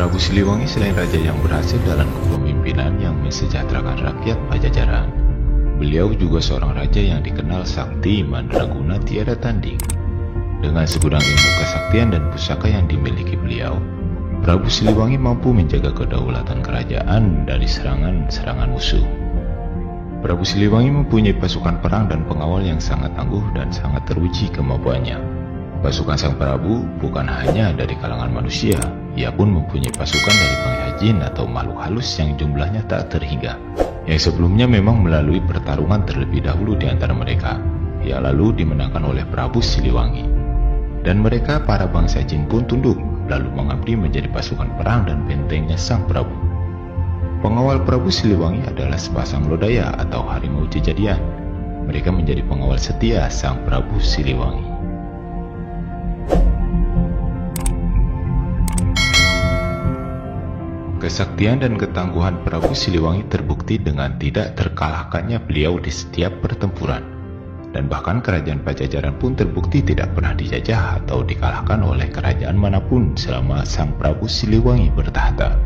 Prabu Siliwangi selain raja yang berhasil dalam kepemimpinan yang mensejahterakan rakyat Pajajaran, beliau juga seorang raja yang dikenal sakti mandraguna tiada tanding. Dengan segudang ilmu kesaktian dan pusaka yang dimiliki beliau, Prabu Siliwangi mampu menjaga kedaulatan kerajaan dari serangan-serangan musuh. Prabu Siliwangi mempunyai pasukan perang dan pengawal yang sangat tangguh dan sangat teruji kemampuannya. Pasukan Sang Prabu bukan hanya dari kalangan manusia, ia pun mempunyai pasukan dari bangsa jin atau makhluk halus yang jumlahnya tak terhingga, yang sebelumnya memang melalui pertarungan terlebih dahulu di antara mereka, yang lalu dimenangkan oleh Prabu Siliwangi. Dan mereka, para bangsa jin pun tunduk, lalu mengabdi menjadi pasukan perang dan bentengnya Sang Prabu. Pengawal Prabu Siliwangi adalah sepasang lodaya atau harimau jejadian. Mereka menjadi pengawal setia Sang Prabu Siliwangi. Kesaktian dan ketangguhan Prabu Siliwangi terbukti dengan tidak terkalahkannya beliau di setiap pertempuran. Dan bahkan kerajaan Pajajaran pun terbukti tidak pernah dijajah atau dikalahkan oleh kerajaan manapun selama Sang Prabu Siliwangi bertahta.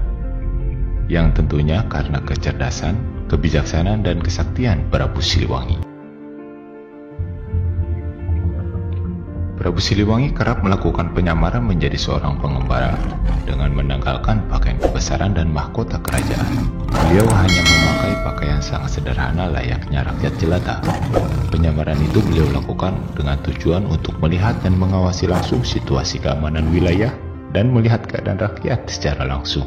Yang tentunya karena kecerdasan, kebijaksanaan, dan kesaktian Prabu Siliwangi. Prabu Siliwangi kerap melakukan penyamaran menjadi seorang pengembara dengan menanggalkan pakaian kebesaran dan mahkota kerajaan. Beliau hanya memakai pakaian sangat sederhana layaknya rakyat jelata. Penyamaran itu beliau lakukan dengan tujuan untuk melihat dan mengawasi langsung situasi keamanan wilayah dan melihat keadaan rakyat secara langsung.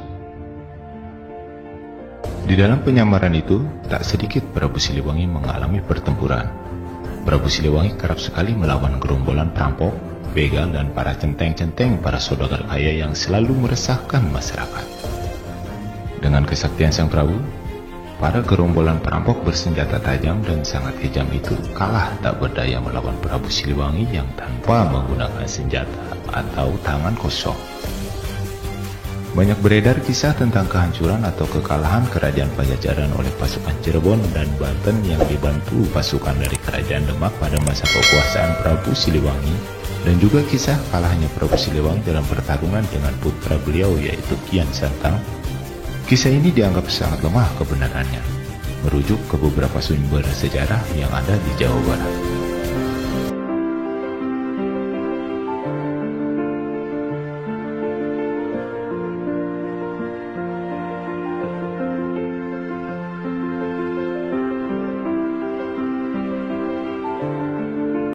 Di dalam penyamaran itu, tak sedikit Prabu Siliwangi mengalami pertempuran. Prabu Siliwangi kerap sekali melawan gerombolan perampok, begal, dan para centeng-centeng para saudagar kaya yang selalu meresahkan masyarakat. Dengan kesaktian Sang Prabu, para gerombolan perampok bersenjata tajam dan sangat kejam itu kalah tak berdaya melawan Prabu Siliwangi yang tanpa menggunakan senjata atau tangan kosong. Banyak beredar kisah tentang kehancuran atau kekalahan kerajaan Pajajaran oleh pasukan Cirebon dan Banten yang dibantu pasukan dari kerajaan Demak pada masa kekuasaan Prabu Siliwangi, dan juga kisah kalahnya Prabu Siliwangi dalam pertarungan dengan putra beliau yaitu Kian Santang. Kisah ini dianggap sangat lemah kebenarannya, merujuk ke beberapa sumber sejarah yang ada di Jawa Barat.